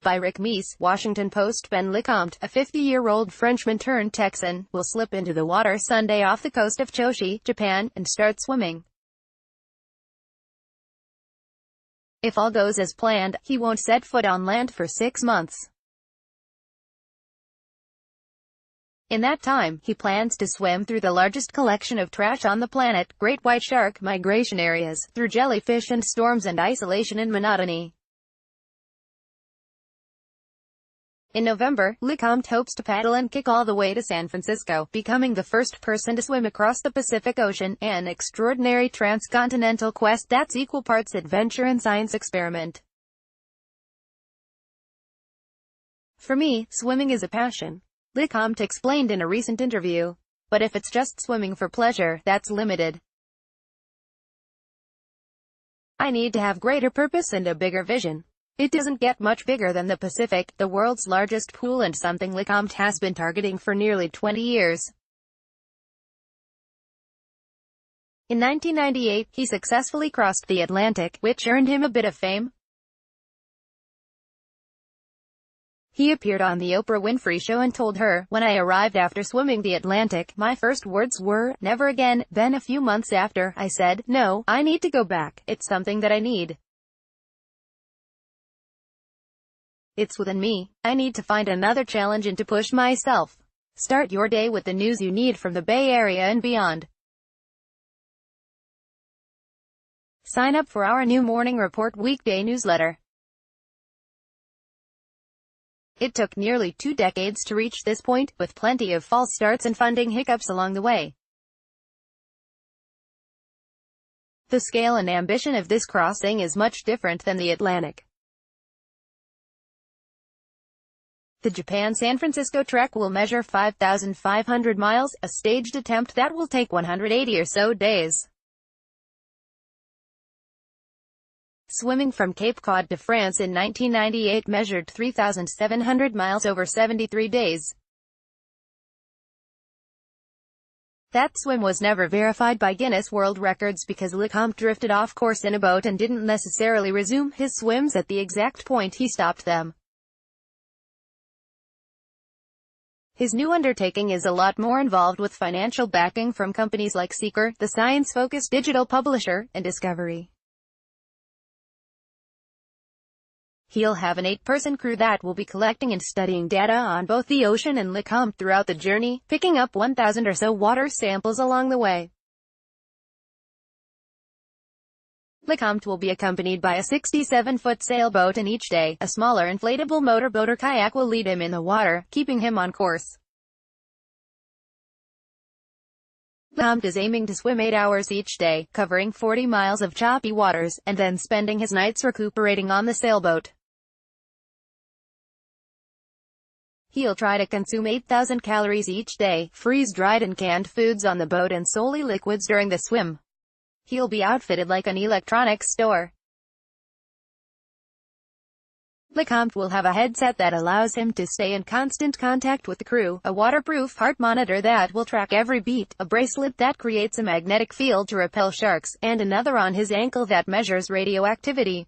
By Rick Meese, Washington Post. Ben Lecomte, a 50-year-old Frenchman-turned-Texan, will slip into the water Sunday off the coast of Choshi, Japan, and start swimming. If all goes as planned, he won't set foot on land for 6 months. In that time, he plans to swim through the largest collection of trash on the planet, great white shark migration areas, through jellyfish and storms and isolation and monotony. In November, Lecomte hopes to paddle and kick all the way to San Francisco, becoming the first person to swim across the Pacific Ocean, an extraordinary transcontinental quest that's equal parts adventure and science experiment. For me, swimming is a passion, Lecomte explained in a recent interview. But if it's just swimming for pleasure, that's limited. I need to have greater purpose and a bigger vision. It doesn't get much bigger than the Pacific, the world's largest pool, and something Lecomte has been targeting for nearly 20 years. In 1998, he successfully crossed the Atlantic, which earned him a bit of fame. He appeared on The Oprah Winfrey Show and told her, "When I arrived after swimming the Atlantic, my first words were, 'Never again.' Then a few months after, I said, 'No, I need to go back. It's something that I need. It's within me. I need to find another challenge and to push myself.'" Start your day with the news you need from the Bay Area and beyond. Sign up for our new Morning Report weekday newsletter. It took nearly 2 decades to reach this point, with plenty of false starts and funding hiccups along the way. The scale and ambition of this crossing is much different than the Atlantic. The Japan-San Francisco trek will measure 5,500 miles, a staged attempt that will take 180 or so days. Swimming from Cape Cod to France in 1998 measured 3,700 miles over 73 days. That swim was never verified by Guinness World Records because Lecomte drifted off course in a boat and didn't necessarily resume his swims at the exact point he stopped them. His new undertaking is a lot more involved, with financial backing from companies like Seeker, the science-focused digital publisher, and Discovery. He'll have an 8-person crew that will be collecting and studying data on both the ocean and Lecomte throughout the journey, picking up 1,000 or so water samples along the way. Lecomte will be accompanied by a 67-foot sailboat, and each day, a smaller inflatable motorboat or kayak will lead him in the water, keeping him on course. Lecomte is aiming to swim 8 hours each day, covering 40 miles of choppy waters, and then spending his nights recuperating on the sailboat. He'll try to consume 8,000 calories each day, freeze-dried and canned foods on the boat, and solely liquids during the swim. He'll be outfitted like an electronics store. Lecomte will have a headset that allows him to stay in constant contact with the crew, a waterproof heart monitor that will track every beat, a bracelet that creates a magnetic field to repel sharks, and another on his ankle that measures radioactivity.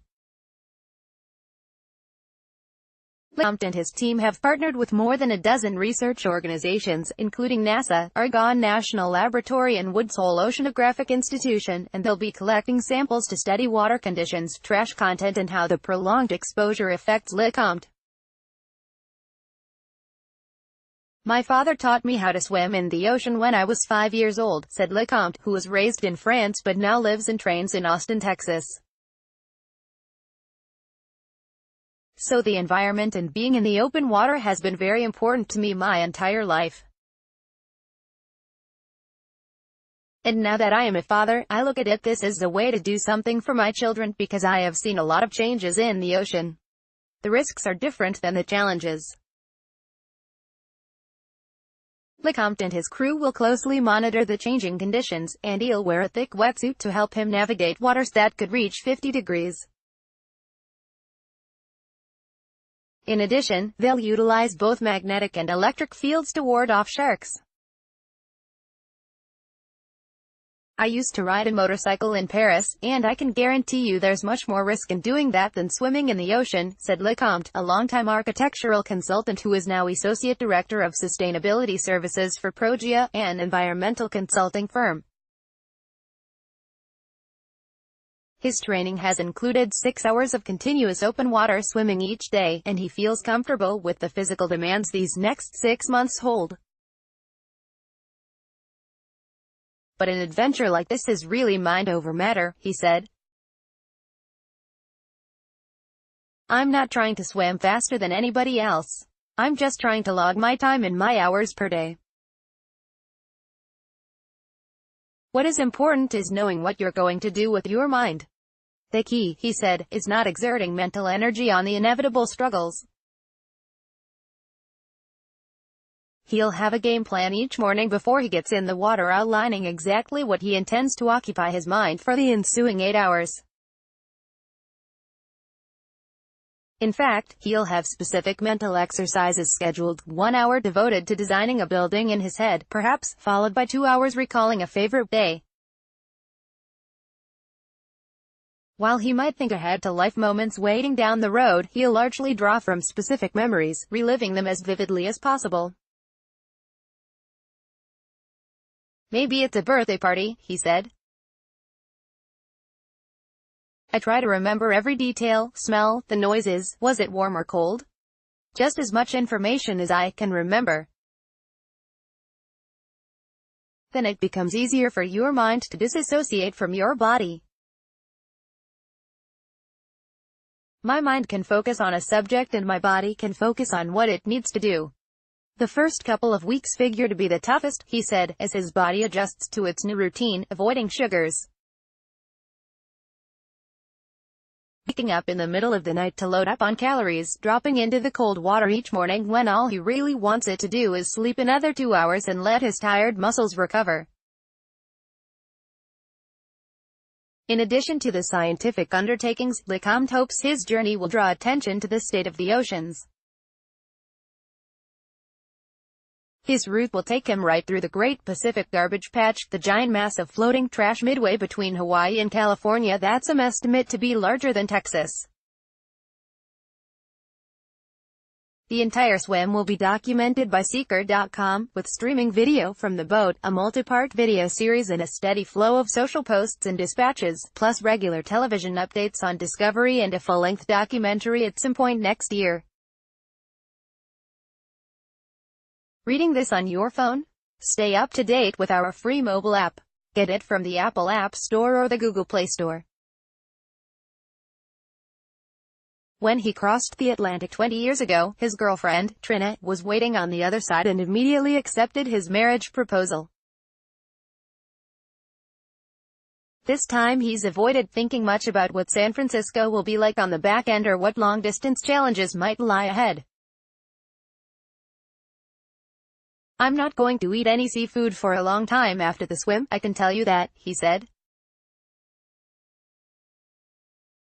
Lecomte and his team have partnered with more than a dozen research organizations, including NASA, Argonne National Laboratory and Woods Hole Oceanographic Institution, and they'll be collecting samples to study water conditions, trash content, and how the prolonged exposure affects Lecomte. "My father taught me how to swim in the ocean when I was 5 years old," said Lecomte, who was raised in France but now lives and trains in Austin, Texas. "So the environment and being in the open water has been very important to me my entire life. And now that I am a father, I look at this as a way to do something for my children, because I have seen a lot of changes in the ocean. The risks are different than the challenges." Lecomte and his crew will closely monitor the changing conditions, and he'll wear a thick wetsuit to help him navigate waters that could reach 50 degrees. In addition, they'll utilize both magnetic and electric fields to ward off sharks. I used to ride a motorcycle in Paris, and I can guarantee you there's much more risk in doing that than swimming in the ocean, said Lecomte, a longtime architectural consultant who is now Associate Director of Sustainability Services for Progea, an environmental consulting firm. His training has included 6 hours of continuous open water swimming each day, and he feels comfortable with the physical demands these next 6 months hold. But an adventure like this is really mind over matter, he said. I'm not trying to swim faster than anybody else. I'm just trying to log my time and my hours per day. What is important is knowing what you're going to do with your mind. The key, he said, is not exerting mental energy on the inevitable struggles. He'll have a game plan each morning before he gets in the water, outlining exactly what he intends to occupy his mind for the ensuing 8 hours. In fact, he'll have specific mental exercises scheduled, 1 hour devoted to designing a building in his head, perhaps, followed by 2 hours recalling a favorite day. While he might think ahead to life moments waiting down the road, he'll largely draw from specific memories, reliving them as vividly as possible. Maybe it's a birthday party, he said. I try to remember every detail, smell, the noises, was it warm or cold? Just as much information as I can remember. Then it becomes easier for your mind to disassociate from your body. My mind can focus on a subject and my body can focus on what it needs to do. The first couple of weeks figure to be the toughest, he said, as his body adjusts to its new routine, avoiding sugars. Waking up in the middle of the night to load up on calories, dropping into the cold water each morning when all he really wants it to do is sleep another 2 hours and let his tired muscles recover. In addition to the scientific undertakings, Lecomte hopes his journey will draw attention to the state of the oceans. His route will take him right through the Great Pacific Garbage Patch, the giant mass of floating trash midway between Hawaii and California that's estimated to be larger than Texas. The entire swim will be documented by Seeker.com, with streaming video from the boat, a multi-part video series and a steady flow of social posts and dispatches, plus regular television updates on Discovery and a full-length documentary at some point next year. Reading this on your phone? Stay up to date with our free mobile app. Get it from the Apple App Store or the Google Play Store. When he crossed the Atlantic 20 years ago, his girlfriend, Trina, was waiting on the other side and immediately accepted his marriage proposal. This time he's avoided thinking much about what San Francisco will be like on the back end or what long-distance challenges might lie ahead. I'm not going to eat any seafood for a long time after the swim, I can tell you that, he said.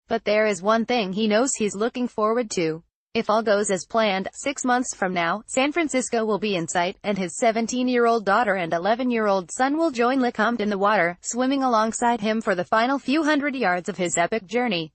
But there is one thing he knows he's looking forward to. If all goes as planned, 6 months from now, San Francisco will be in sight, and his 17-year-old daughter and 11-year-old son will join Lecomte in the water, swimming alongside him for the final few hundred yards of his epic journey.